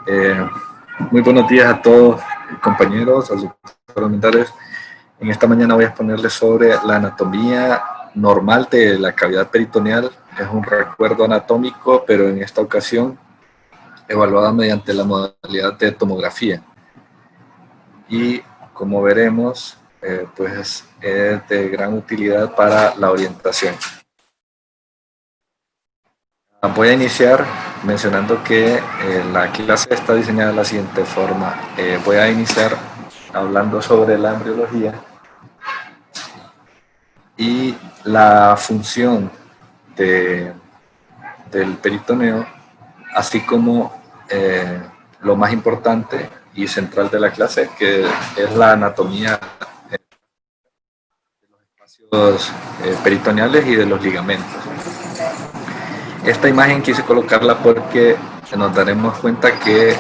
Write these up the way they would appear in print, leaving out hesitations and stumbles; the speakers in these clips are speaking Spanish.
Eh, Muy buenos días a todos, compañeros, a sus parlamentarios. En esta mañana voy a exponerles sobre la anatomía normal de la cavidad peritoneal. Es un recuerdo anatómico, pero en esta ocasión evaluada mediante la modalidad de tomografía. Y como veremos, pues es de gran utilidad para la orientación. Voy a iniciar mencionando que la clase está diseñada de la siguiente forma. Voy a iniciar hablando sobre la embriología y la función del peritoneo, así como lo más importante y central de la clase, que es la anatomía de los espacios peritoneales y de los ligamentos. Esta imagen quise colocarla porque nos daremos cuenta que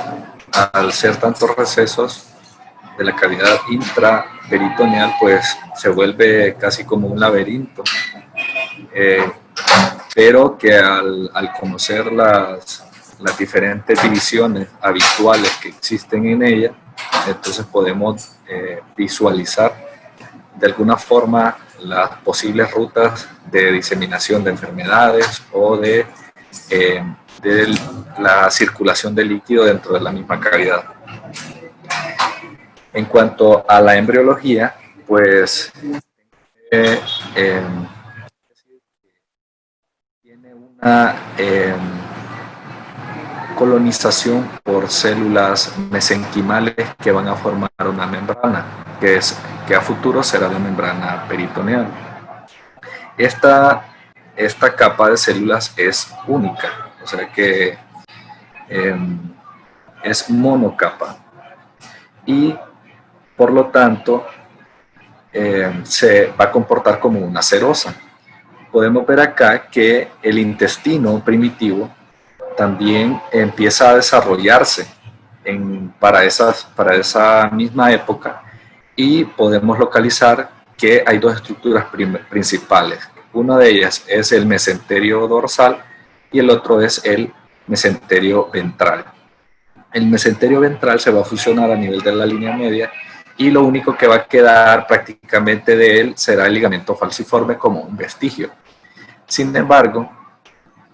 al ser tantos recesos de la cavidad intraperitoneal, pues se vuelve casi como un laberinto, pero que al conocer las diferentes divisiones habituales que existen en ella, entonces podemos visualizar de alguna forma las posibles rutas de diseminación de enfermedades o de la circulación de líquido dentro de la misma cavidad. En cuanto a la embriología, pues tiene una colonización por células mesenquimales que van a formar una membrana, que a futuro será la membrana peritoneal. Esta capa de células es única, o sea que es monocapa y por lo tanto se va a comportar como una serosa. Podemos ver acá que el intestino primitivo también empieza a desarrollarse para esa misma época, y podemos localizar que hay dos estructuras principales. Una de ellas es el mesenterio dorsal y el otro es el mesenterio ventral. El mesenterio ventral se va a fusionar a nivel de la línea media y lo único que va a quedar prácticamente de él será el ligamento falciforme como un vestigio. Sin embargo,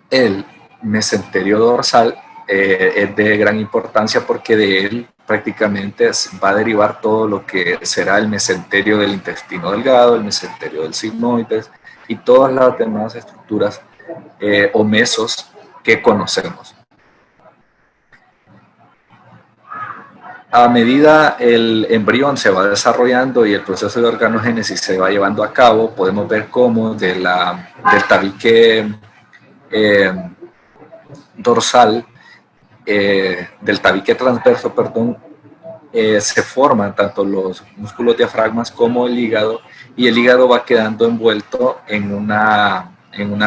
el mesenterio dorsal es de gran importancia porque de él prácticamente va a derivar todo lo que será el mesenterio del intestino delgado, el mesenterio del sigmoides y todas las demás estructuras o mesos que conocemos. A medida el embrión se va desarrollando y el proceso de organogénesis se va llevando a cabo, podemos ver cómo del tabique dorsal, del tabique transverso, perdón, se forman tanto los músculos diafragmas como el hígado, y el hígado va quedando envuelto en una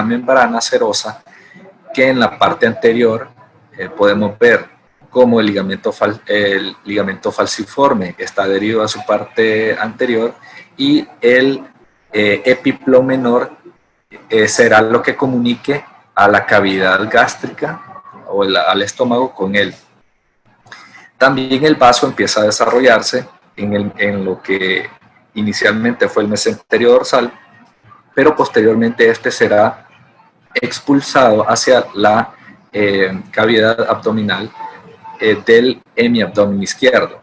membrana serosa que en la parte anterior podemos ver cómo el ligamento falciforme está adherido a su parte anterior y el epiplo menor será lo que comunique a la cavidad gástrica o al estómago con él. También el vaso empieza a desarrollarse en lo que inicialmente fue el mesenterio dorsal, pero posteriormente este será expulsado hacia la cavidad abdominal del hemiabdomen izquierdo.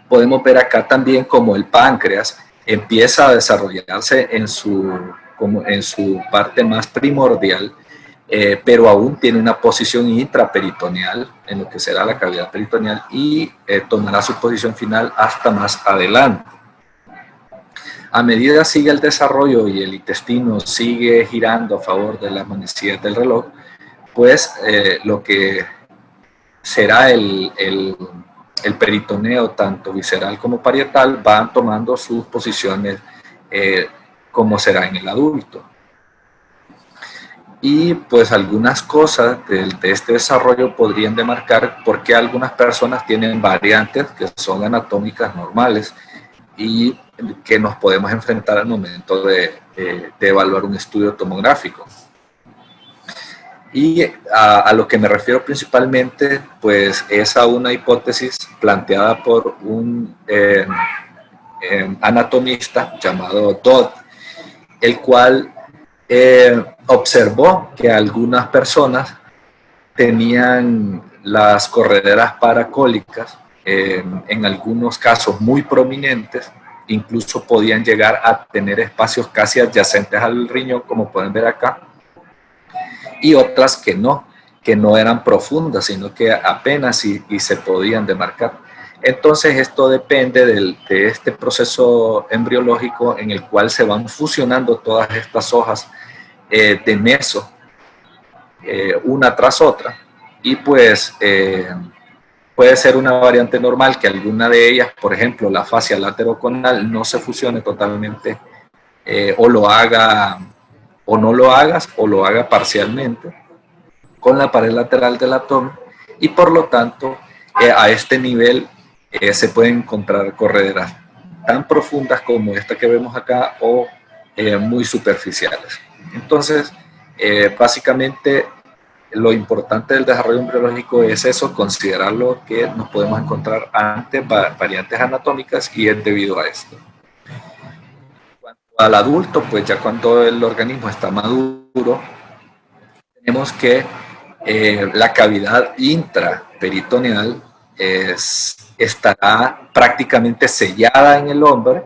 Podemos ver acá también como el páncreas empieza a desarrollarse en su parte más primordial, pero aún tiene una posición intraperitoneal en lo que será la cavidad peritoneal y tomará su posición final hasta más adelante. A medida que sigue el desarrollo y el intestino sigue girando a favor de las manecillas del reloj, pues lo que será el peritoneo, tanto visceral como parietal, van tomando sus posiciones como será en el adulto. Y pues algunas cosas de este desarrollo podrían demarcar por qué algunas personas tienen variantes que son anatómicas normales y que nos podemos enfrentar al momento de evaluar un estudio tomográfico. Y a lo que me refiero principalmente, pues es a una hipótesis planteada por un anatomista llamado Dodd, el cual observó que algunas personas tenían las correderas paracólicas, en algunos casos muy prominentes, incluso podían llegar a tener espacios casi adyacentes al riñón, como pueden ver acá, y otras que no eran profundas, sino que apenas y se podían demarcar. Entonces esto depende de este proceso embriológico en el cual se van fusionando todas estas hojas de meso, una tras otra, y pues puede ser una variante normal que alguna de ellas, por ejemplo la fascia lateroconal, no se fusione totalmente, o lo haga o no lo hagas o lo haga parcialmente con la pared lateral del abdomen, y por lo tanto a este nivel se pueden encontrar correderas tan profundas como esta que vemos acá o muy superficiales. Entonces, básicamente lo importante del desarrollo embriológico es eso, considerarlo que nos podemos encontrar ante variantes anatómicas, y es debido a esto. Cuanto al adulto, pues ya cuando el organismo está maduro, tenemos que la cavidad intraperitoneal estará prácticamente sellada en el hombre,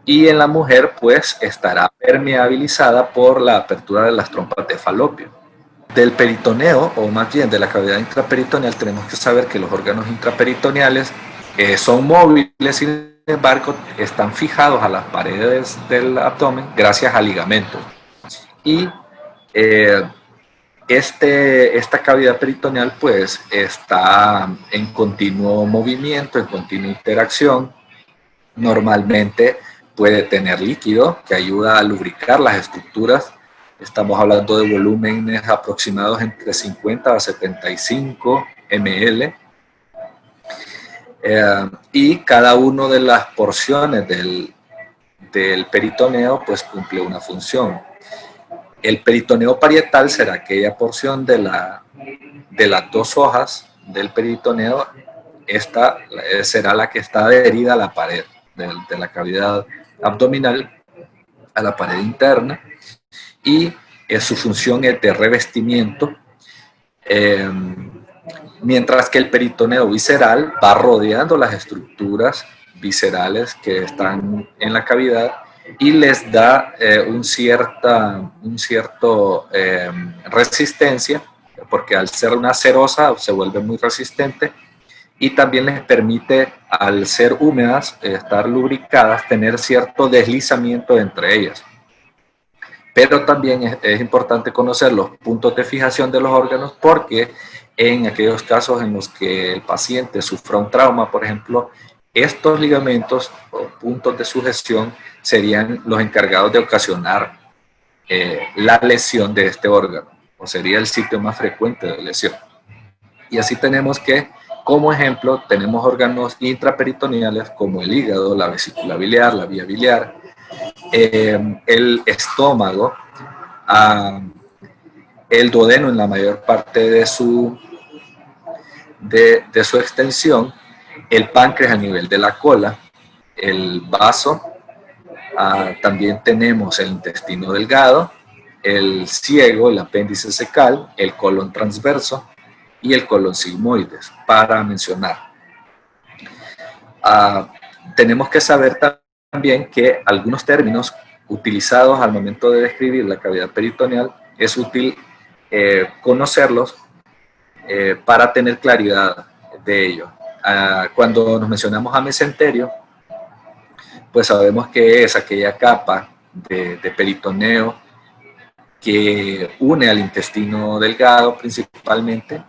y en la mujer pues estará permeabilizada por la apertura de las trompas de falopio. Del peritoneo, o más bien de la cavidad intraperitoneal, tenemos que saber que los órganos intraperitoneales son móviles, sin embargo están fijados a las paredes del abdomen gracias a ligamentos. Y esta cavidad peritoneal pues está en continuo movimiento, en continua interacción. Normalmente puede tener líquido que ayuda a lubricar las estructuras. Estamos hablando de volúmenes aproximados entre 50 a 75 ml. Y cada una de las porciones del peritoneo pues cumple una función. El peritoneo parietal será aquella porción de las dos hojas del peritoneo. Esta será la que está adherida a la pared de la cavidad abdominal, a la pared interna, y su función es de revestimiento, mientras que el peritoneo visceral va rodeando las estructuras viscerales que están en la cavidad y les da un cierto resistencia, porque al ser una cerosa se vuelve muy resistente, y también les permite, al ser húmedas, estar lubricadas, tener cierto deslizamiento entre ellas. Pero también es importante conocer los puntos de fijación de los órganos, porque en aquellos casos en los que el paciente sufra un trauma, por ejemplo, estos ligamentos o puntos de sujeción serían los encargados de ocasionar la lesión de este órgano, o sería el sitio más frecuente de lesión. Y así tenemos que, como ejemplo, tenemos órganos intraperitoneales como el hígado, la vesícula biliar, la vía biliar, el estómago, el duodeno en la mayor parte de su extensión, el páncreas a nivel de la cola, el vaso, también tenemos el intestino delgado, el ciego, el apéndice cecal, el colon transverso y el colon sigmoides, para mencionar. Tenemos que saber también que algunos términos utilizados al momento de describir la cavidad peritoneal es útil conocerlos para tener claridad de ello. Cuando nos mencionamos a mesenterio, pues sabemos que es aquella capa de peritoneo que une al intestino delgado principalmente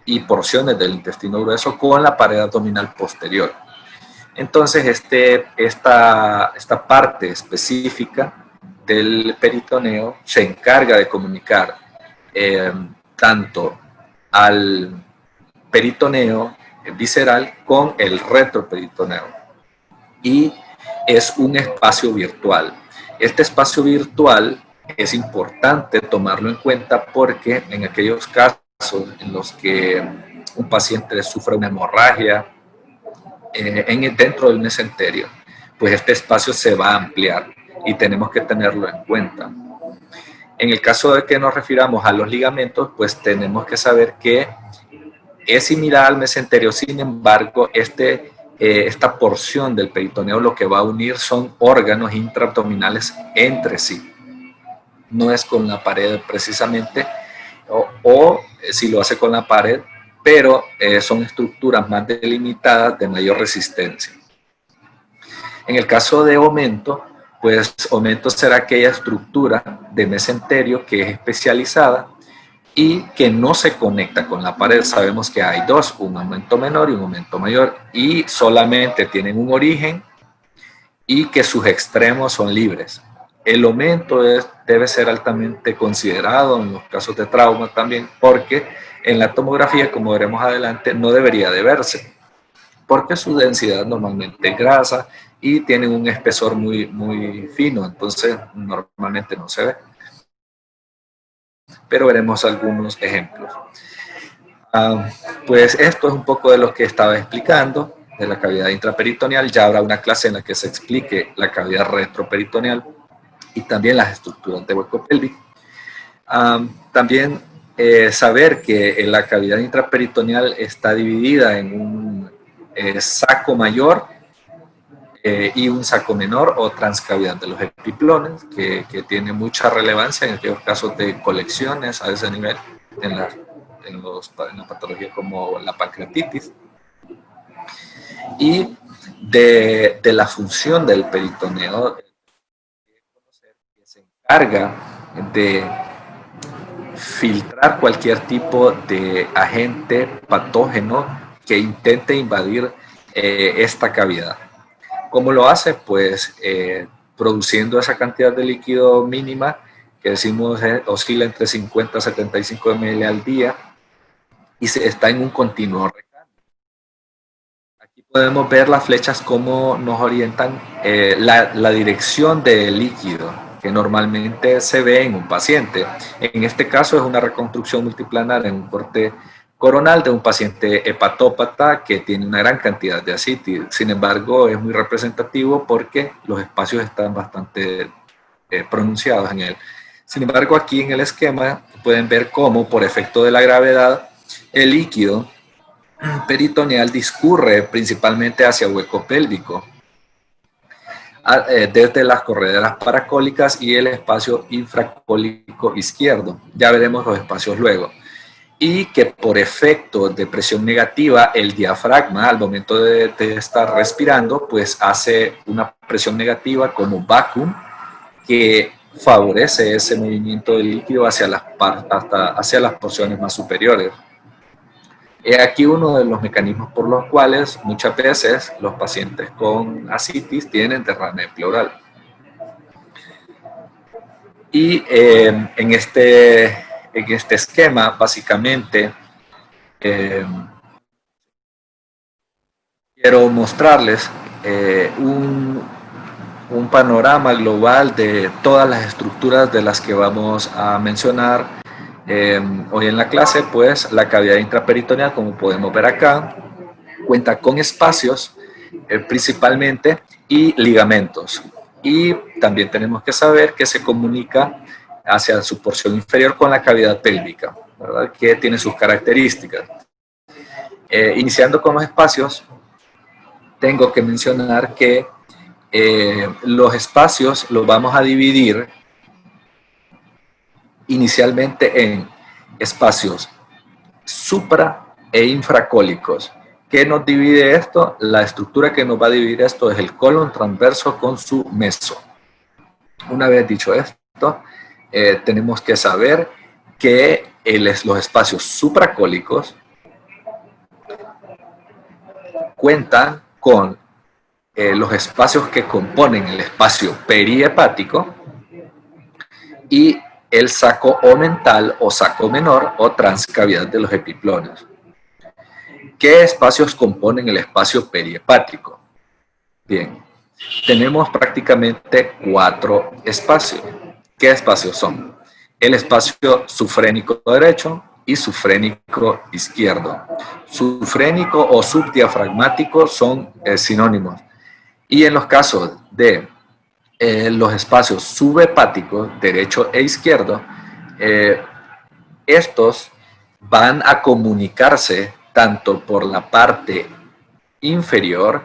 y porciones del intestino grueso con la pared abdominal posterior. Entonces, esta parte específica del peritoneo se encarga de comunicar tanto al peritoneo visceral con el retroperitoneo, y es un espacio virtual. Este espacio virtual es importante tomarlo en cuenta porque en aquellos casos en los que un paciente sufre una hemorragia dentro del mesenterio, pues este espacio se va a ampliar y tenemos que tenerlo en cuenta. En el caso de que nos refiramos a los ligamentos, pues tenemos que saber que es similar al mesenterio, sin embargo, esta porción del peritoneo lo que va a unir son órganos intraabdominales entre sí. No es con la pared precisamente, o si lo hace con la pared, pero son estructuras más delimitadas de mayor resistencia. En el caso de aumento, pues aumento será aquella estructura de mesenterio que es especializada y que no se conecta con la pared. Sabemos que hay dos, un aumento menor y un aumento mayor, y solamente tienen un origen y que sus extremos son libres. El aumento debe ser altamente considerado en los casos de trauma también, porque en la tomografía, como veremos adelante, no debería de verse, porque su densidad normalmente es grasa y tienen un espesor muy fino, entonces normalmente no se ve. Pero veremos algunos ejemplos. Pues esto es un poco de lo que estaba explicando de la cavidad intraperitoneal. Ya habrá una clase en la que se explique la cavidad retroperitoneal y también las estructuras de hueco pélvico. También saber que la cavidad intraperitoneal está dividida en un saco mayor y un saco menor o transcavidad de los epiplones, que tiene mucha relevancia en aquellos casos de colecciones a ese nivel en la patología como la pancreatitis. Y de la función del peritoneo, que se encarga de filtrar cualquier tipo de agente patógeno que intente invadir esta cavidad. ¿Cómo lo hace? Pues produciendo esa cantidad de líquido mínima que decimos oscila entre 50 a 75 ml al día y está en un continuo recambio. Aquí podemos ver las flechas cómo nos orientan la dirección del líquido que normalmente se ve en un paciente. En este caso es una reconstrucción multiplanar en un corte coronal de un paciente hepatópata que tiene una gran cantidad de ascitis. Sin embargo, es muy representativo porque los espacios están bastante pronunciados en él. Sin embargo, aquí en el esquema pueden ver cómo, por efecto de la gravedad, el líquido peritoneal discurre principalmente hacia hueco pélvico, desde las correderas paracólicas y el espacio infracólico izquierdo. Ya veremos los espacios luego. Y que por efecto de presión negativa, el diafragma al momento de estar respirando, pues hace una presión negativa como vacuum que favorece ese movimiento del líquido hacia hacia las porciones más superiores. He aquí uno de los mecanismos por los cuales muchas veces los pacientes con ascitis tienen derrame pleural. Y en este esquema, básicamente, quiero mostrarles un panorama global de todas las estructuras de las que vamos a mencionar hoy en la clase. Pues la cavidad intraperitoneal, como podemos ver acá, cuenta con espacios principalmente y ligamentos. Y también tenemos que saber que se comunica hacia su porción inferior con la cavidad pélvica, ¿verdad? Que tiene sus características. Iniciando con los espacios, tengo que mencionar que los espacios los vamos a dividir inicialmente en espacios supra e infracólicos. ¿Qué nos divide esto? La estructura que nos va a dividir esto es el colon transverso con su meso. Una vez dicho esto, tenemos que saber que los espacios supracólicos cuentan con los espacios que componen el espacio perihepático y el saco omental o saco menor o transcavidad de los epiplones. ¿Qué espacios componen el espacio perihepático? Bien, tenemos prácticamente 4 espacios. ¿Qué espacios son? El espacio sufrénico derecho y sufrénico izquierdo. Sufrénico o subdiafragmático son sinónimos. Y en los casos de los espacios subhepáticos, derecho e izquierdo, estos van a comunicarse tanto por la parte inferior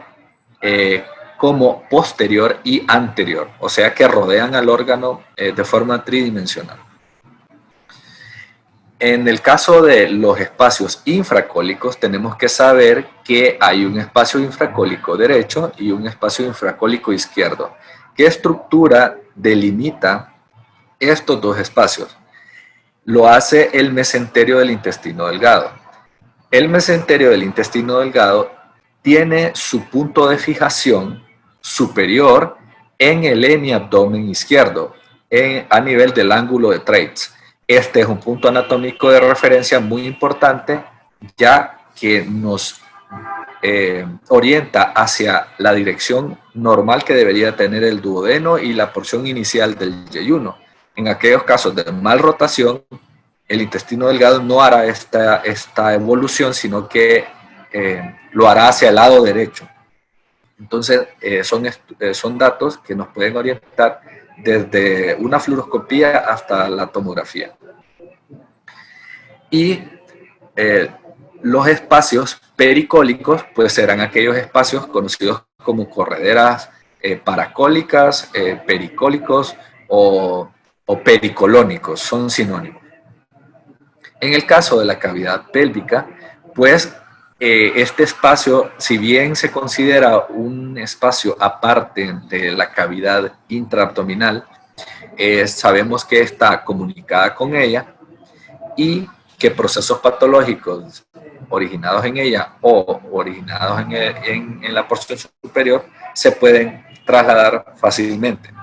como posterior y anterior, o sea que rodean al órgano de forma tridimensional. En el caso de los espacios infracólicos, tenemos que saber que hay un espacio infracólico derecho y un espacio infracólico izquierdo. ¿Qué estructura delimita estos dos espacios? Lo hace el mesenterio del intestino delgado. El mesenterio del intestino delgado tiene su punto de fijación superior en el hemiabdomen izquierdo, a nivel del ángulo de Treitz. Este es un punto anatómico de referencia muy importante, ya que nos orienta hacia la dirección normal que debería tener el duodeno y la porción inicial del yeyuno. En aquellos casos de mal rotación, el intestino delgado no hará esta evolución, sino que lo hará hacia el lado derecho. Entonces, son datos que nos pueden orientar desde una fluoroscopía hasta la tomografía. Y los espacios pericólicos, pues serán aquellos espacios conocidos como correderas paracólicas, pericólicos o pericolónicos, son sinónimos. En el caso de la cavidad pélvica, pues este espacio, si bien se considera un espacio aparte de la cavidad intraabdominal, sabemos que está comunicada con ella y que procesos patológicos originados en ella o originados en la porción superior se pueden trasladar fácilmente.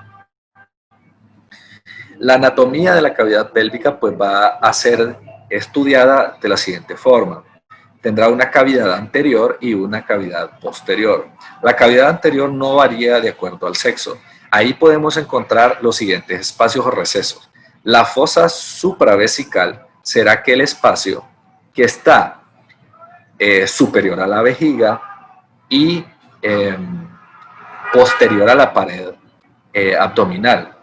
La anatomía de la cavidad pélvica pues va a ser estudiada de la siguiente forma. Tendrá una cavidad anterior y una cavidad posterior. La cavidad anterior no varía de acuerdo al sexo. Ahí podemos encontrar los siguientes espacios o recesos. La fosa supravesical será aquel espacio que está superior a la vejiga y posterior a la pared abdominal,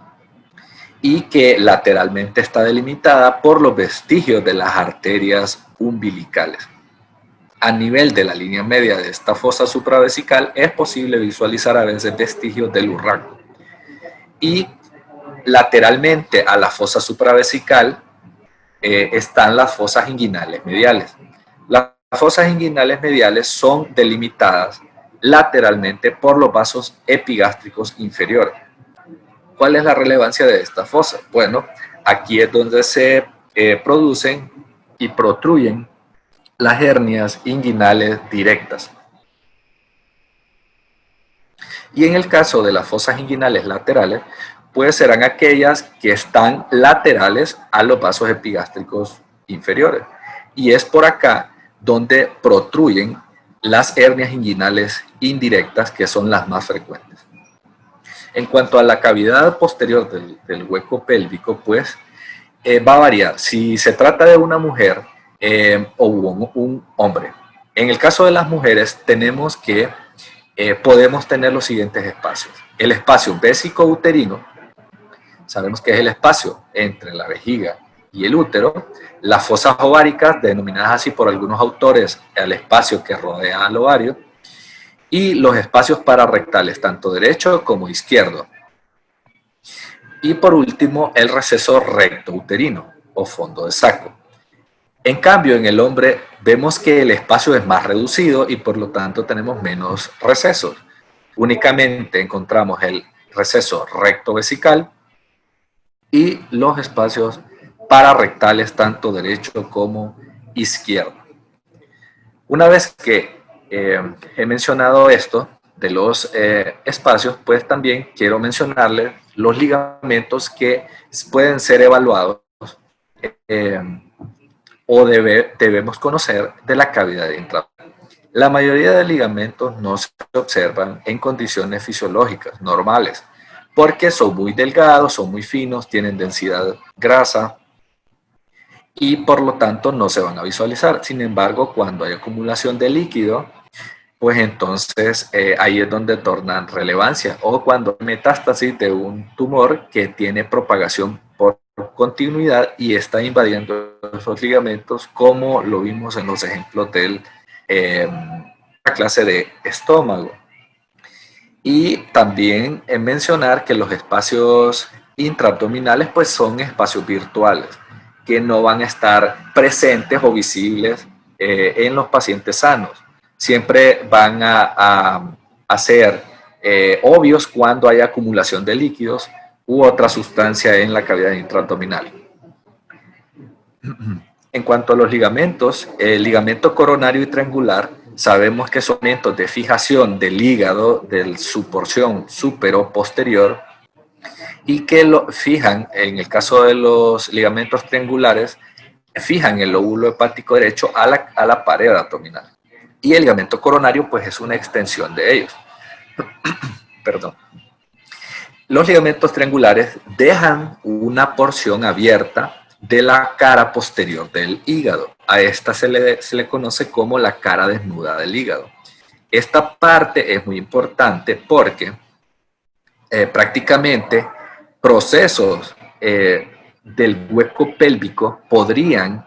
y que lateralmente está delimitada por los vestigios de las arterias umbilicales. A nivel de la línea media de esta fosa supravesical es posible visualizar a veces vestigios del urraco. Y lateralmente a la fosa supravesical están las fosas inguinales mediales. Las fosas inguinales mediales son delimitadas lateralmente por los vasos epigástricos inferiores. ¿Cuál es la relevancia de esta fosa? Bueno, aquí es donde se producen y protruyen las hernias inguinales directas. Y en el caso de las fosas inguinales laterales, pues serán aquellas que están laterales a los vasos epigástricos inferiores. Y es por acá donde protruyen las hernias inguinales indirectas, que son las más frecuentes. En cuanto a la cavidad posterior del hueco pélvico, pues va a variar si se trata de una mujer o un hombre. En el caso de las mujeres tenemos que podemos tener los siguientes espacios. El espacio vésico-uterino, sabemos que es el espacio entre la vejiga y el útero. Las fosas ováricas, denominadas así por algunos autores, el espacio que rodea al ovario. Y los espacios pararrectales, tanto derecho como izquierdo. Y por último, el receso recto uterino o fondo de saco. En cambio, en el hombre vemos que el espacio es más reducido y por lo tanto tenemos menos recesos. Únicamente encontramos el receso recto vesical y los espacios pararrectales, tanto derecho como izquierdo. Una vez que he mencionado esto de los espacios, pues también quiero mencionarles los ligamentos que pueden ser evaluados o debemos conocer de la cavidad intraabdominal. La mayoría de ligamentos no se observan en condiciones fisiológicas normales, porque son muy delgados, son muy finos, tienen densidad grasa y por lo tanto no se van a visualizar. Sin embargo, cuando hay acumulación de líquido, pues entonces ahí es donde tornan relevancia, o cuando hay metástasis de un tumor que tiene propagación por continuidad y está invadiendo esos ligamentos, como lo vimos en los ejemplos de la clase de estómago. Y también mencionar que los espacios intraabdominales pues son espacios virtuales que no van a estar presentes o visibles en los pacientes sanos. Siempre van a ser obvios cuando hay acumulación de líquidos u otra sustancia en la cavidad intraabdominal. En cuanto a los ligamentos, el ligamento coronario y triangular, sabemos que son elementos de fijación del hígado, de su porción superior posterior, y que lo fijan, en el caso de los ligamentos triangulares, fijan el lóbulo hepático derecho a la pared abdominal. Y el ligamento coronario, pues, es una extensión de ellos. Perdón. Los ligamentos triangulares dejan una porción abierta de la cara posterior del hígado. A esta se le conoce como la cara desnuda del hígado. Esta parte es muy importante porque prácticamente procesos del hueco pélvico podrían,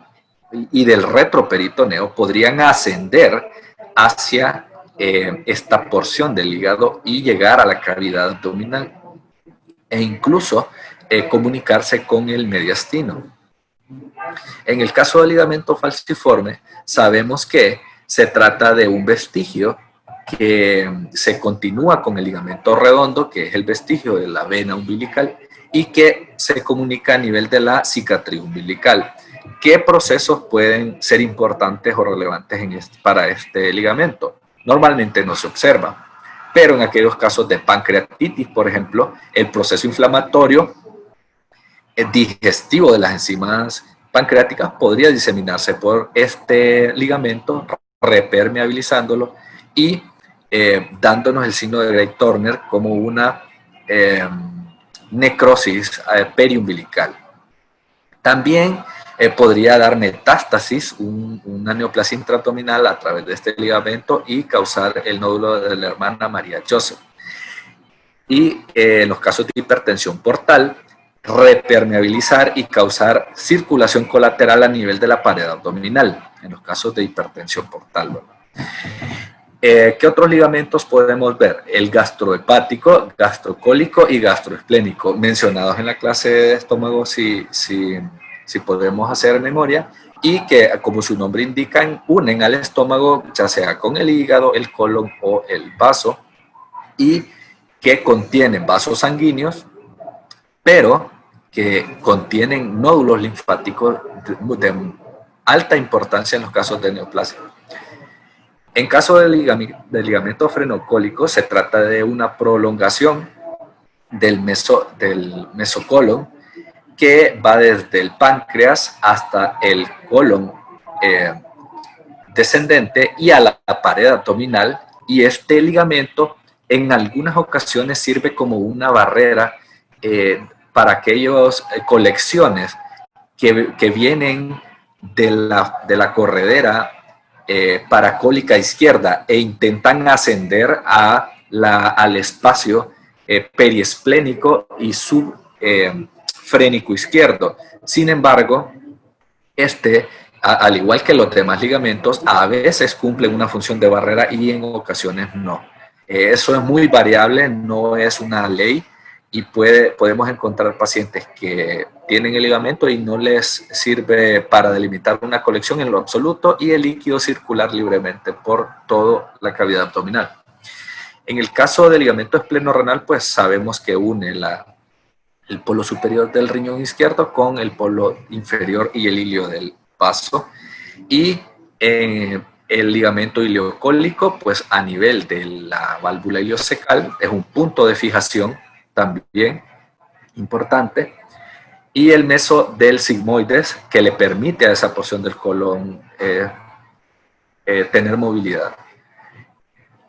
y del retroperitoneo, podrían ascender hacia esta porción del hígado y llegar a la cavidad abdominal e incluso comunicarse con el mediastino. En el caso del ligamento falciforme, sabemos que se trata de un vestigio que se continúa con el ligamento redondo, que es el vestigio de la vena umbilical, y que se comunica a nivel de la cicatriz umbilical. ¿Qué procesos pueden ser importantes o relevantes para este ligamento? Normalmente no se observa, pero en aquellos casos de pancreatitis, por ejemplo, el proceso inflamatorio digestivo de las enzimas pancreáticas podría diseminarse por este ligamento, repermeabilizándolo y dándonos el signo de Gray-Turner como una necrosis periumbilical. También podría dar metástasis, una neoplasia intraabdominal a través de este ligamento y causar el nódulo de la hermana María Joseph. Y en los casos de hipertensión portal, repermeabilizar y causar circulación colateral a nivel de la pared abdominal, en los casos de hipertensión portal, ¿verdad? ¿Qué otros ligamentos podemos ver? El gastrohepático, gastrocólico y gastroesplénico, mencionados en la clase de estómago, si podemos hacer memoria, y que, como su nombre indica, unen al estómago, ya sea con el hígado, el colon o el vaso, y que contienen vasos sanguíneos, pero que contienen nódulos linfáticos de alta importancia en los casos de neoplasia. En caso del ligamento frenocólico, se trata de una prolongación del mesocolon que va desde el páncreas hasta el colon descendente y a la pared abdominal, y este ligamento en algunas ocasiones sirve como una barrera para aquellas colecciones que vienen de la corredera paracólica izquierda e intentan ascender al espacio periesplénico y subfrénico izquierdo. Sin embargo, al igual que los demás ligamentos, a veces cumplen una función de barrera y en ocasiones no. Eso es muy variable, no es una ley, y podemos encontrar pacientes que tienen el ligamento y no les sirve para delimitar una colección en lo absoluto y el líquido circular libremente por toda la cavidad abdominal. En el caso del ligamento esplenorrenal, pues sabemos que une el polo superior del riñón izquierdo con el polo inferior y el ilio del vaso, y el ligamento ileocólico, pues a nivel de la válvula iliocecal, es un punto de fijación también importante, y el meso del sigmoides, que le permite a esa porción del colon tener movilidad.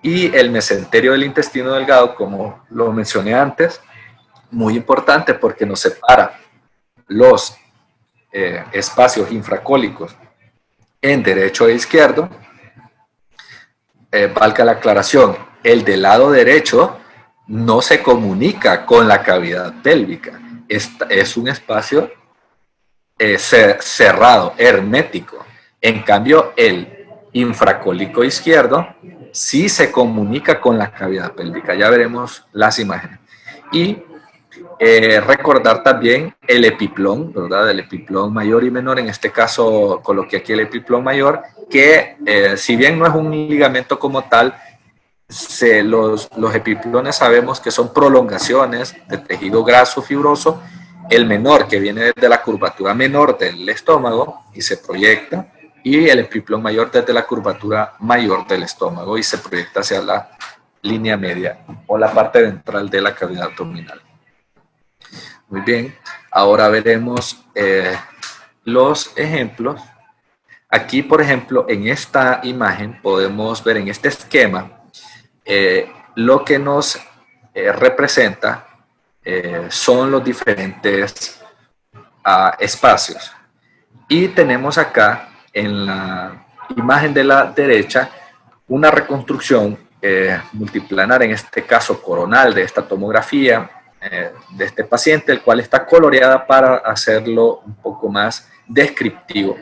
Y el mesenterio del intestino delgado, como lo mencioné antes, muy importante porque nos separa los espacios infracólicos en derecho e izquierdo. Valga la aclaración, el del lado derecho no se comunica con la cavidad pélvica. Es un espacio cerrado, hermético. En cambio, el infracólico izquierdo sí se comunica con la cavidad pélvica. Ya veremos las imágenes. Y recordar también el epiplón, ¿verdad? El epiplón mayor y menor. En este caso coloqué aquí el epiplón mayor, que si bien no es un ligamento como tal, los epiplones sabemos que son prolongaciones de tejido graso fibroso. El menor, que viene desde la curvatura menor del estómago y se proyecta, y el epiplón mayor desde la curvatura mayor del estómago y se proyecta hacia la línea media o la parte ventral de la cavidad abdominal. Muy bien, ahora veremos los ejemplos. Aquí, por ejemplo, en esta imagen podemos ver en este esquema lo que nos representa son los diferentes espacios. Y tenemos acá en la imagen de la derecha una reconstrucción multiplanar, en este caso coronal, de esta tomografía de este paciente, el cual está coloreada para hacerlo un poco más descriptivo.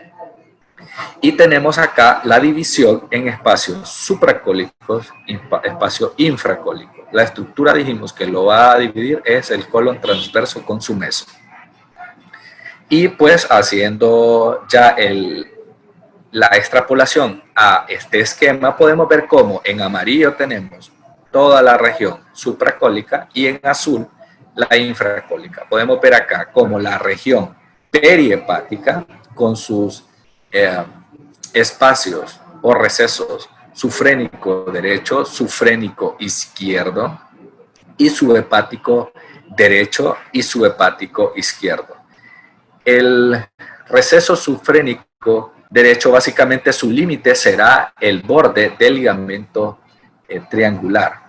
Y tenemos acá la división en espacios supracólicos, espacio infracólico. La estructura, dijimos que lo va a dividir, es el colon transverso con su meso. Y pues haciendo ya la extrapolación a este esquema, podemos ver cómo en amarillo tenemos toda la región supracólica y en azul la infracólica. Podemos ver acá como la región perihepática con sus espacios o recesos sufrénico derecho, sufrénico izquierdo y subhepático derecho y subhepático izquierdo. El receso sufrénico derecho, básicamente su límite será el borde del ligamento triangular.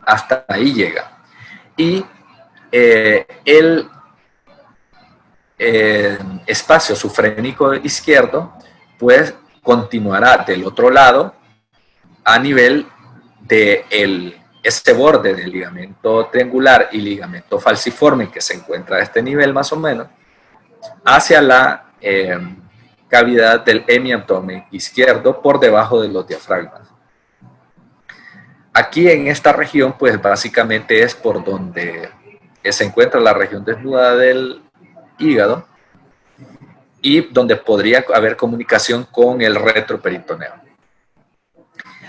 Hasta ahí llega. Y el espacio sufrénico izquierdo pues continuará del otro lado a nivel de este borde del ligamento triangular y ligamento falciforme que se encuentra a este nivel más o menos hacia la cavidad del hemiabdomen izquierdo por debajo de los diafragmas. Aquí en esta región pues básicamente es por donde se encuentra la región desnuda del hígado y donde podría haber comunicación con el retroperitoneo.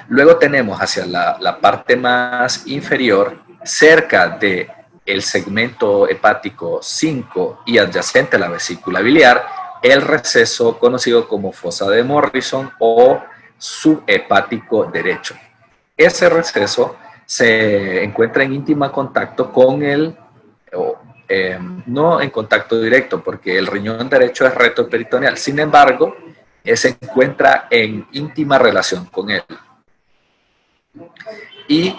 Luego tenemos hacia la parte más inferior, cerca del segmento hepático 5 y adyacente a la vesícula biliar, el receso conocido como fosa de Morrison o subhepático derecho. Ese receso se encuentra en íntima contacto con no en contacto directo, porque el riñón derecho es retroperitoneal. Sin embargo, se encuentra en íntima relación con él. Y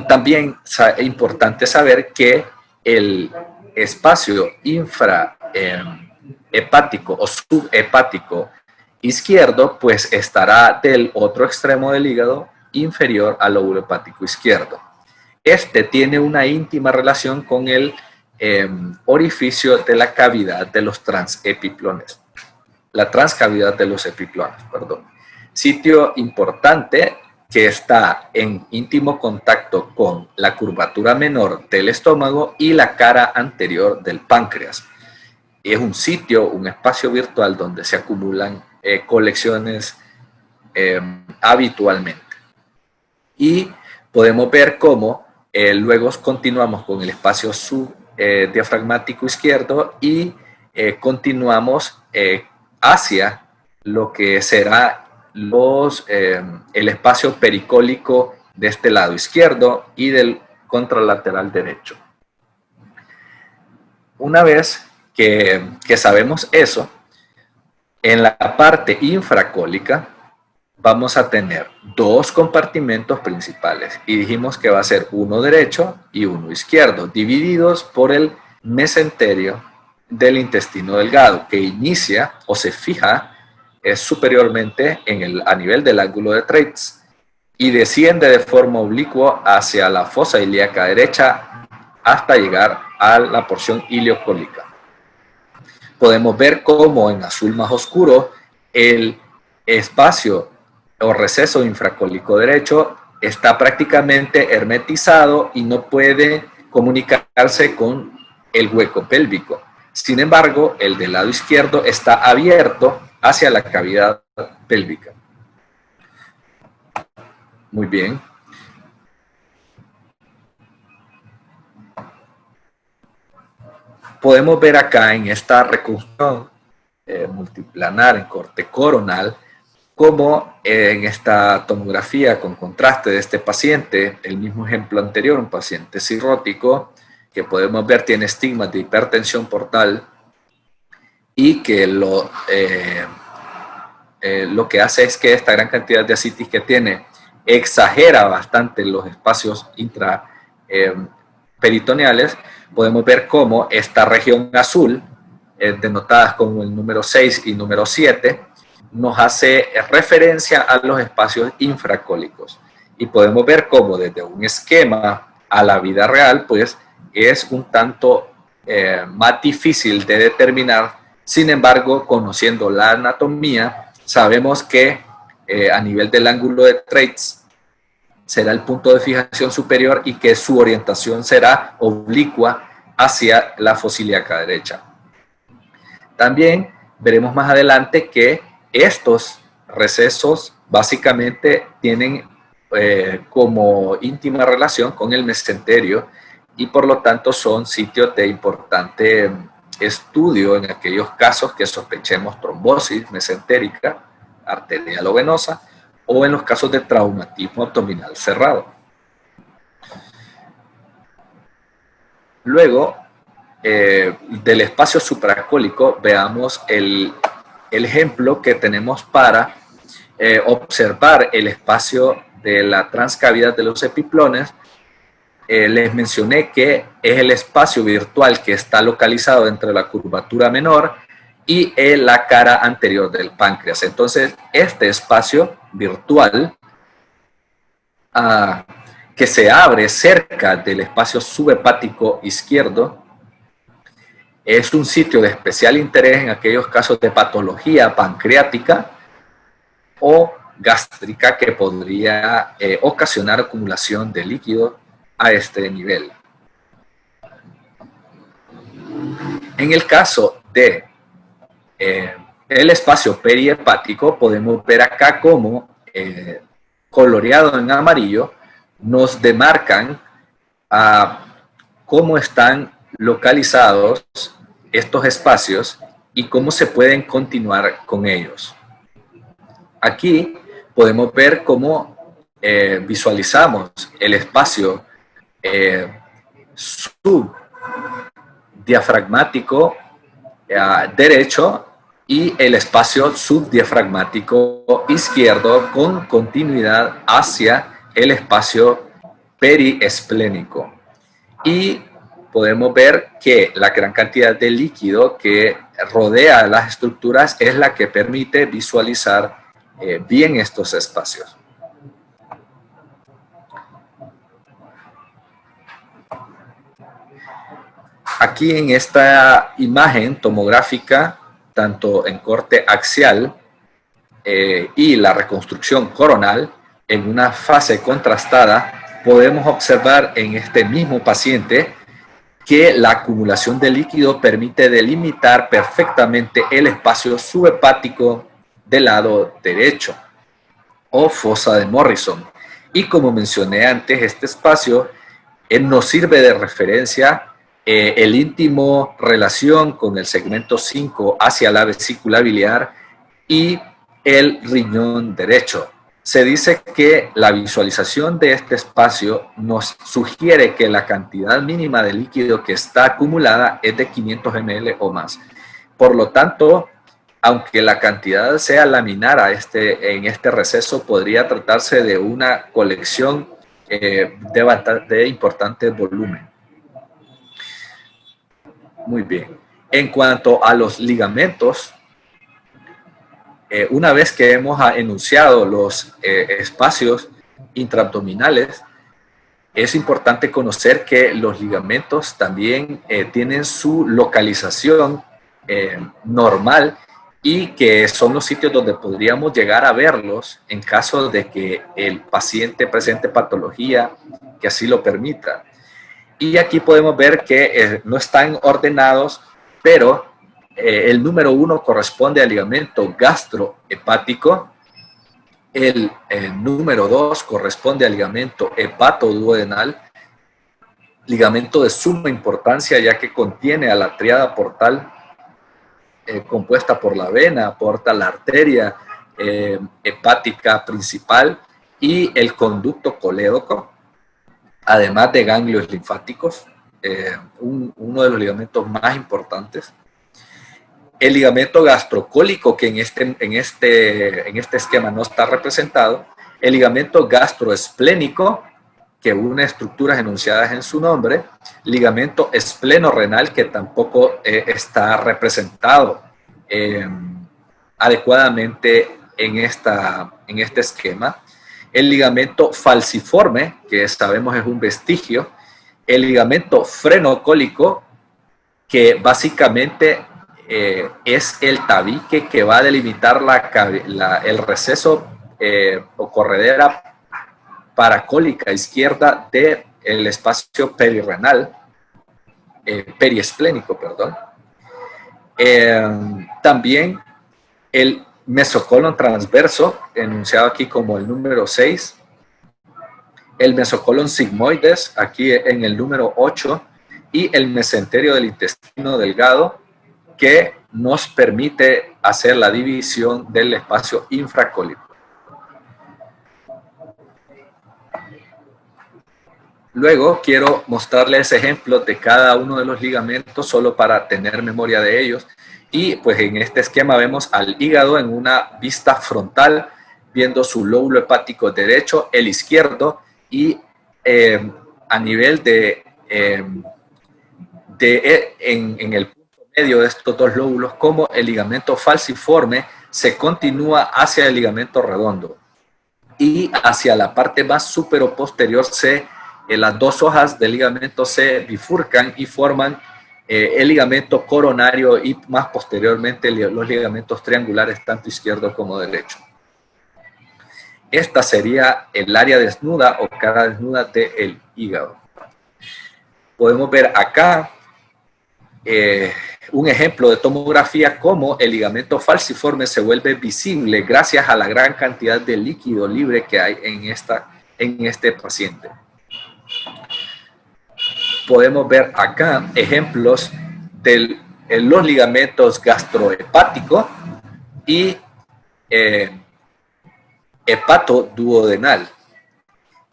también es importante saber que el espacio infrahepático o subhepático izquierdo, pues estará del otro extremo del hígado inferior al lóbulo hepático izquierdo. Este tiene una íntima relación con el orificio de la cavidad de los transepiplones. La transcavidad de los epiplones, perdón. Sitio importante que está en íntimo contacto con la curvatura menor del estómago y la cara anterior del páncreas. Es un sitio, un espacio virtual donde se acumulan colecciones habitualmente. Y podemos ver cómo luego continuamos con el espacio subdiafragmático izquierdo y continuamos hacia lo que será el espacio pericólico de este lado izquierdo y del contralateral derecho. Una vez que sabemos eso, en la parte infracólica vamos a tener dos compartimentos principales y dijimos que va a ser uno derecho y uno izquierdo, divididos por el mesenterio del intestino delgado, que inicia o se fija superiormente a nivel del ángulo de Treitz y desciende de forma oblicua hacia la fosa ilíaca derecha hasta llegar a la porción iliocólica. Podemos ver cómo en azul más oscuro el espacio o receso infracólico derecho está prácticamente hermetizado y no puede comunicarse con el hueco pélvico. Sin embargo, el del lado izquierdo está abierto hacia la cavidad pélvica. Muy bien. Podemos ver acá en esta reconstrucción multiplanar en corte coronal como en esta tomografía con contraste de este paciente, el mismo ejemplo anterior, un paciente cirrótico, que podemos ver tiene estigmas de hipertensión portal y que lo que hace es que esta gran cantidad de ascitis que tiene exagera bastante los espacios intraperitoneales. Podemos ver cómo esta región azul, denotadas como el número 6 y número 7, nos hace referencia a los espacios infracólicos. Y podemos ver cómo desde un esquema a la vida real, pues es un tanto más difícil de determinar. Sin embargo, conociendo la anatomía, sabemos que a nivel del ángulo de Treitz será el punto de fijación superior y que su orientación será oblicua hacia la fosa ilíaca derecha. También veremos más adelante que estos recesos básicamente tienen como íntima relación con el mesenterio y por lo tanto son sitios de importante estudio en aquellos casos que sospechemos trombosis mesentérica, arterial o venosa, o en los casos de traumatismo abdominal cerrado. Luego, del espacio supracólico, veamos el ejemplo que tenemos para observar el espacio de la transcavidad de los epiplones. Les mencioné que es el espacio virtual que está localizado entre la curvatura menor y la cara anterior del páncreas. Entonces, este espacio virtual que se abre cerca del espacio subhepático izquierdo es un sitio de especial interés en aquellos casos de patología pancreática o gástrica que podría ocasionar acumulación de líquido a este nivel. En el caso de el espacio perihepático, podemos ver acá cómo coloreado en amarillo nos demarcan cómo están localizados estos espacios y cómo se pueden continuar con ellos. Aquí podemos ver cómo visualizamos el espacio subdiafragmático derecho y el espacio subdiafragmático izquierdo con continuidad hacia el espacio periesplénico. Y podemos ver que la gran cantidad de líquido que rodea las estructuras es la que permite visualizar bien estos espacios. Aquí en esta imagen tomográfica, tanto en corte axial y la reconstrucción coronal, en una fase contrastada, podemos observar en este mismo paciente que la acumulación de líquido permite delimitar perfectamente el espacio subhepático del lado derecho o fosa de Morrison. Y como mencioné antes, este espacio nos sirve de referencia el íntimo relación con el segmento 5 hacia la vesícula biliar y el riñón derecho. Se dice que la visualización de este espacio nos sugiere que la cantidad mínima de líquido que está acumulada es de 500 ml o más. Por lo tanto, Aunque la cantidad sea laminar en este receso, podría tratarse de una colección de importante volumen. Muy bien. En cuanto a los ligamentos, una vez que hemos enunciado los espacios intraabdominales, es importante conocer que los ligamentos también tienen su localización normal y que son los sitios donde podríamos llegar a verlos en caso de que el paciente presente patología que así lo permita. Y aquí podemos ver que no están ordenados, pero el número 1 corresponde al ligamento gastrohepático, el número 2 corresponde al ligamento hepatoduodenal, ligamento de suma importancia ya que contiene a la tríada portal compuesta por la vena, aporta la arteria hepática principal y el conducto colédoco, además de ganglios linfáticos, uno de los ligamentos más importantes. El ligamento gastrocólico, que en este esquema no está representado, el ligamento gastroesplénico, que une estructuras enunciadas en su nombre, ligamento esplenorrenal, que tampoco está representado adecuadamente en este esquema, el ligamento falciforme, que sabemos es un vestigio, el ligamento frenocólico, que básicamente es el tabique que va a delimitar el receso o corredera paracólica izquierda del espacio perirrenal, periesplénico, perdón. También el mesocolon transverso, enunciado aquí como el número 6, el mesocolon sigmoides, aquí en el número 8, y el mesenterio del intestino delgado, que nos permite hacer la división del espacio infracólico. Luego quiero mostrarles ejemplos de cada uno de los ligamentos solo para tener memoria de ellos. Y pues en este esquema vemos al hígado en una vista frontal, viendo su lóbulo hepático derecho, el izquierdo, y a nivel en el punto medio de estos dos lóbulos, como el ligamento falciforme se continúa hacia el ligamento redondo y hacia la parte más superoposterior las dos hojas del ligamento se bifurcan y forman el ligamento coronario y más posteriormente los ligamentos triangulares tanto izquierdo como derecho. Esta sería el área desnuda o cara desnuda del hígado. Podemos ver acá un ejemplo de tomografía cómo el ligamento falciforme se vuelve visible gracias a la gran cantidad de líquido libre que hay en este paciente. Podemos ver acá ejemplos de los ligamentos gastrohepático y hepatoduodenal.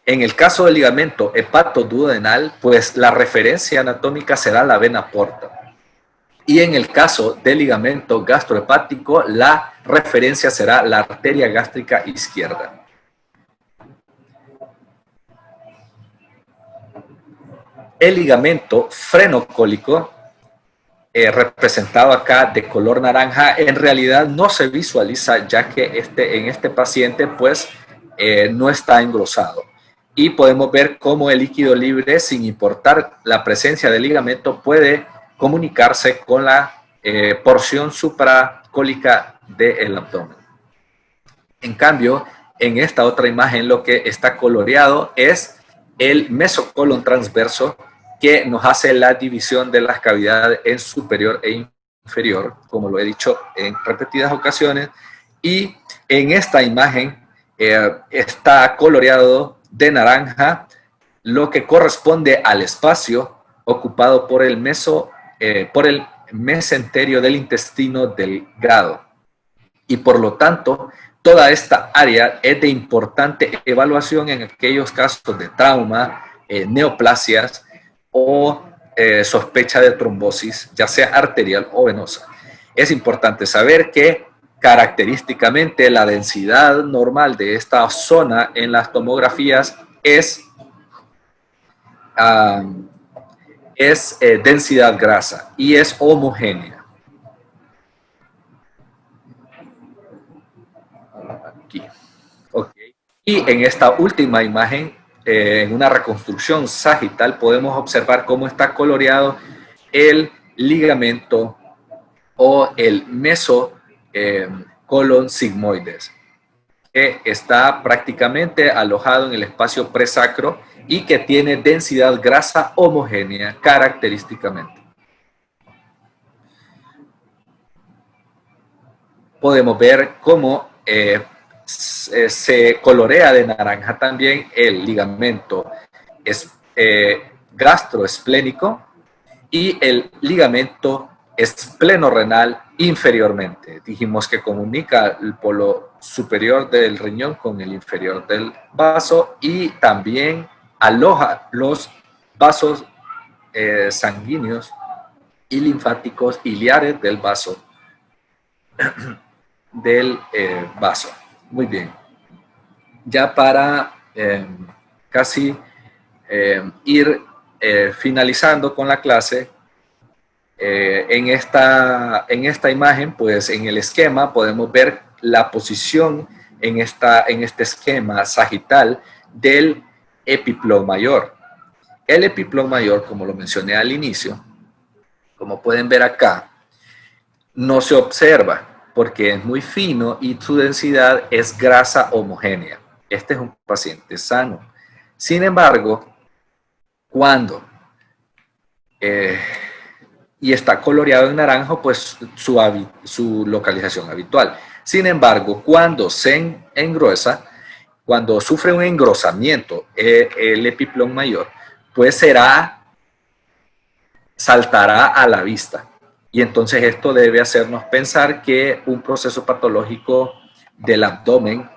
En el caso del ligamento hepatoduodenal, pues la referencia anatómica será la vena porta. Y en el caso del ligamento gastrohepático, la referencia será la arteria gástrica izquierda. El ligamento frenocólico, representado acá de color naranja, en realidad no se visualiza ya que en este paciente pues no está engrosado. Y podemos ver cómo el líquido libre, sin importar la presencia del ligamento, puede comunicarse con la porción supracólica del abdomen. En cambio, en esta otra imagen lo que está coloreado es el mesocolon transverso, que nos hace la división de las cavidades en superior e inferior, como lo he dicho en repetidas ocasiones. Y en esta imagen está coloreado de naranja lo que corresponde al espacio ocupado por el mesenterio del intestino delgado. Y por lo tanto, toda esta área es de importante evaluación en aquellos casos de trauma, neoplasias o sospecha de trombosis, ya sea arterial o venosa. Es importante saber que característicamente la densidad normal de esta zona en las tomografías es densidad grasa y es homogénea. Aquí. Okay. Y en esta última imagen, en una reconstrucción sagital, podemos observar cómo está coloreado el ligamento o el mesocolon sigmoides, que está prácticamente alojado en el espacio presacro y que tiene densidad grasa homogénea característicamente. Podemos ver cómo se colorea de naranja también el ligamento gastroesplénico y el ligamento esplenorenal inferiormente. Dijimos que comunica el polo superior del riñón con el inferior del vaso y también aloja los vasos sanguíneos y linfáticos iliares del vaso. Muy bien. Ya para casi ir finalizando con la clase, en esta imagen, pues en el esquema podemos ver la posición en este esquema sagital del epiplón mayor. El epiplón mayor, como lo mencioné al inicio, como pueden ver acá, no se observa porque es muy fino y su densidad es grasa homogénea. Este es un paciente sano. Sin embargo, cuando y está coloreado en naranjo, pues su localización habitual. Sin embargo, cuando se engruesa, cuando sufre un engrosamiento el epiplón mayor, pues saltará a la vista. Y entonces esto debe hacernos pensar que un proceso patológico del abdomen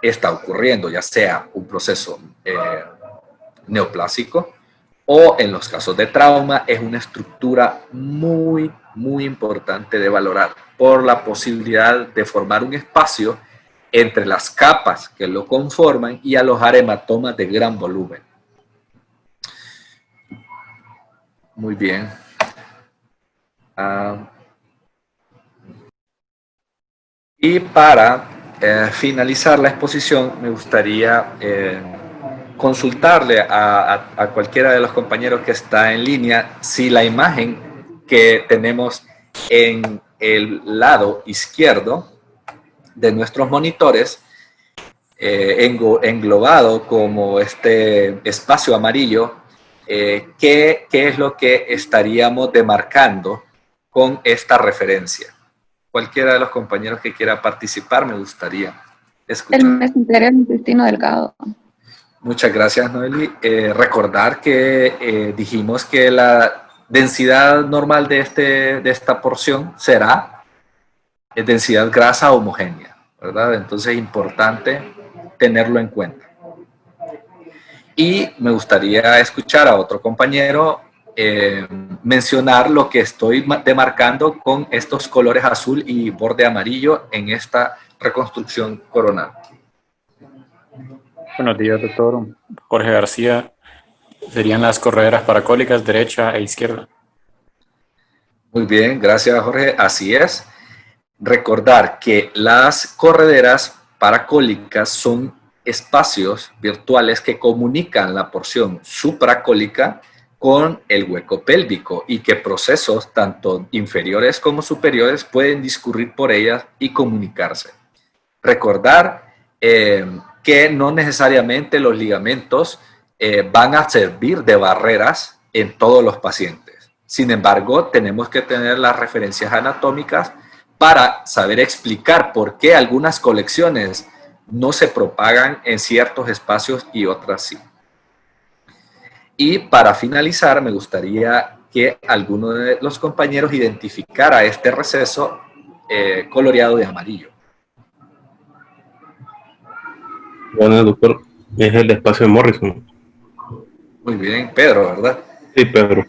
está ocurriendo, ya sea un proceso neoplásico o en los casos de trauma es una estructura muy, muy importante de valorar por la posibilidad de formar un espacio entre las capas que lo conforman y alojar hematomas de gran volumen. Muy bien. Y para finalizar la exposición, me gustaría consultarle a cualquiera de los compañeros que está en línea si la imagen que tenemos en el lado izquierdo de nuestros monitores, englobado como este espacio amarillo, ¿qué es lo que estaríamos demarcando con esta referencia? Cualquiera de los compañeros que quiera participar, me gustaría escuchar. El mesenterio del intestino delgado. Muchas gracias, Noeli. Recordar que dijimos que la densidad normal de esta porción será densidad grasa homogénea, ¿verdad? Entonces es importante tenerlo en cuenta. Y me gustaría escuchar a otro compañero mencionar lo que estoy demarcando con estos colores azul y borde amarillo en esta reconstrucción coronal. Buenos días, doctor. Jorge García. Serían las correderas paracólicas derecha e izquierda. Muy bien, gracias, Jorge. Así es. Recordar que las correderas paracólicas son espacios virtuales que comunican la porción supracólica con el hueco pélvico y que procesos tanto inferiores como superiores pueden discurrir por ellas y comunicarse. Recordar que no necesariamente los ligamentos van a servir de barreras en todos los pacientes. Sin embargo, tenemos que tener las referencias anatómicas para saber explicar por qué algunas colecciones no se propagan en ciertos espacios y otras sí. Y para finalizar, me gustaría que alguno de los compañeros identificara este receso coloreado de amarillo. Bueno, doctor, es el espacio de Morrison. Muy bien, Pedro, ¿verdad? Sí, Pedro.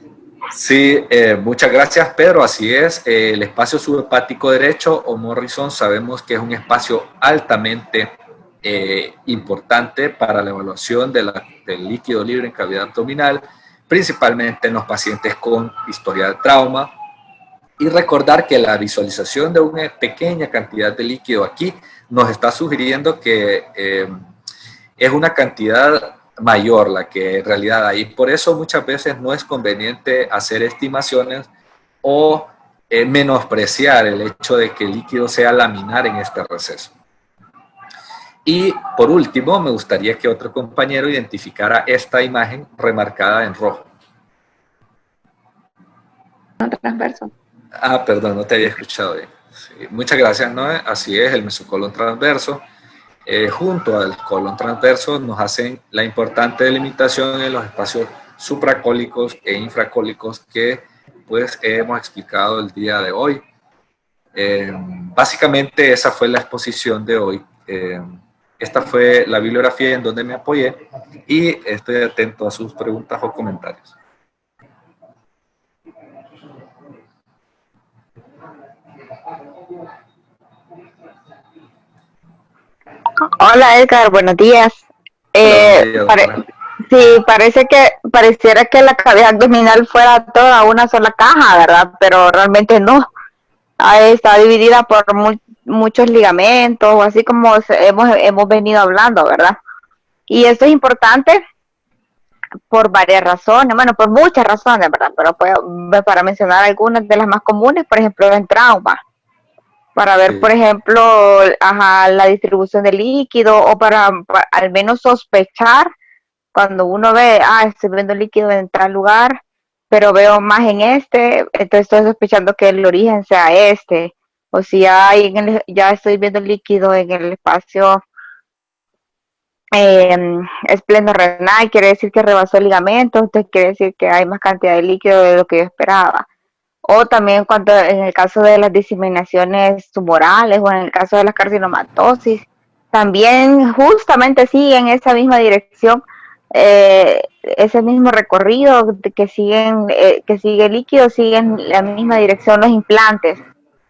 Sí, muchas gracias, Pedro. Así es, el espacio subhepático derecho o Morrison sabemos que es un espacio altamente importante para la evaluación del líquido libre en cavidad abdominal, principalmente en los pacientes con historia de trauma. Y recordar que la visualización de una pequeña cantidad de líquido aquí nos está sugiriendo que es una cantidad mayor la que en realidad hay. Por eso muchas veces no es conveniente hacer estimaciones o menospreciar el hecho de que el líquido sea laminar en este receso. Y por último, me gustaría que otro compañero identificara esta imagen remarcada en rojo. Transverso. Ah, perdón, no te había escuchado bien. Sí, muchas gracias, Noé. Así es, el mesocolon transverso. Junto al colon transverso nos hacen la importante delimitación en los espacios supracólicos e infracólicos que pues hemos explicado el día de hoy. Básicamente esa fue la exposición de hoy. Esta fue la bibliografía en donde me apoyé y estoy atento a sus preguntas o comentarios. Hola Edgar, buenos días. Sí, pareciera que la cavidad abdominal fuera toda una sola caja, ¿verdad? Pero realmente no. Está dividida por muchos ligamentos, así como hemos venido hablando, ¿verdad? Y esto es importante por varias razones, bueno, por muchas razones, ¿verdad? Pero para mencionar algunas de las más comunes, por ejemplo, en trauma. Para ver, Sí. por ejemplo, la distribución de líquido o para al menos sospechar cuando uno ve, estoy viendo líquido en tal lugar, pero veo más en este, entonces estoy sospechando que el origen sea este. O si ya estoy viendo líquido en el espacio esplenorenal, quiere decir que rebasó el ligamento, entonces quiere decir que hay más cantidad de líquido de lo que yo esperaba. O también cuando en el caso de las diseminaciones tumorales o en el caso de la carcinomatosis, también justamente siguen esa misma dirección, ese mismo recorrido que sigue el líquido, siguen la misma dirección los implantes.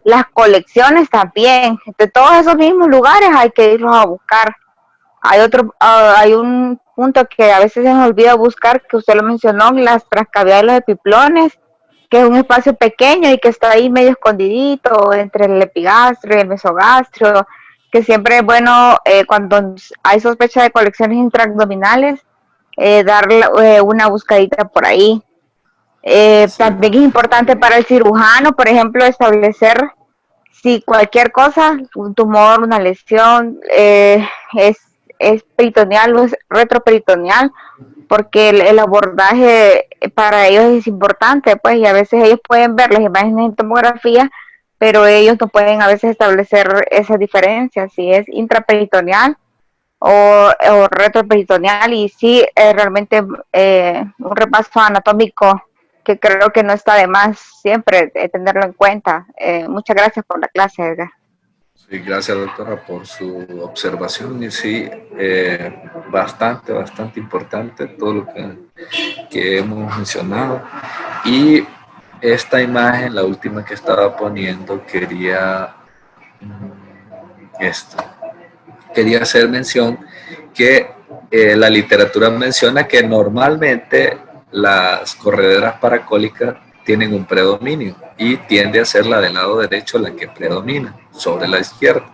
Las colecciones también, de todos esos mismos lugares hay que irlos a buscar. Hay un punto que a veces se me olvida buscar, que usted lo mencionó, las transcavidades de los epiplones, que es un espacio pequeño y que está ahí medio escondidito entre el epigastrio y el mesogastrio, que siempre es bueno cuando hay sospecha de colecciones intraabdominales, darle una buscadita por ahí. Sí. También es importante para el cirujano, por ejemplo, establecer si cualquier cosa, un tumor, una lesión, es peritoneal o es retroperitoneal, porque el abordaje para ellos es importante, pues, y a veces ellos pueden ver las imágenes en tomografía, pero ellos no pueden a veces establecer esa diferencia, si es intraperitoneal o retroperitoneal, y sí, realmente un repaso anatómico que creo que no está de más siempre tenerlo en cuenta. Muchas gracias por la clase, Edgar. Sí, gracias, doctora, por su observación. Y sí, bastante importante todo lo que hemos mencionado. Y esta imagen, la última que estaba poniendo, quería hacer mención que la literatura menciona que normalmente las correderas paracólicas tienen un predominio y tiende a ser la del lado derecho la que predomina sobre la izquierda.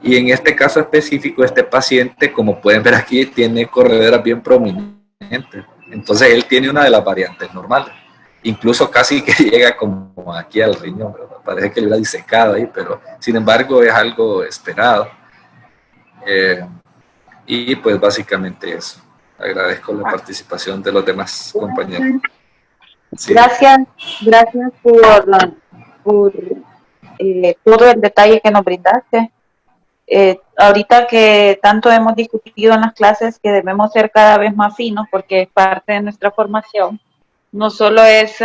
Y en este caso específico, este paciente, como pueden ver aquí, tiene correderas bien prominentes. Entonces él tiene una de las variantes normales. Incluso casi que llega como aquí al riñón, ¿verdad? Parece que le hubiera disecado ahí, pero sin embargo es algo esperado. Y pues básicamente eso. Agradezco la participación de los demás compañeros. Sí. Gracias por todo el detalle que nos brindaste. Ahorita que tanto hemos discutido en las clases que debemos ser cada vez más finos porque es parte de nuestra formación, no solo es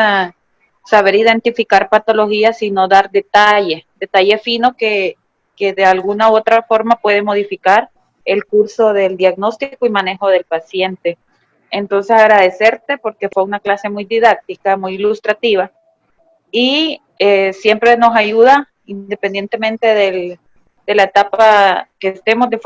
saber identificar patologías, sino dar detalle fino que de alguna u otra forma puede modificar el curso del diagnóstico y manejo del paciente. Entonces agradecerte porque fue una clase muy didáctica, muy ilustrativa y siempre nos ayuda, independientemente de la etapa que estemos de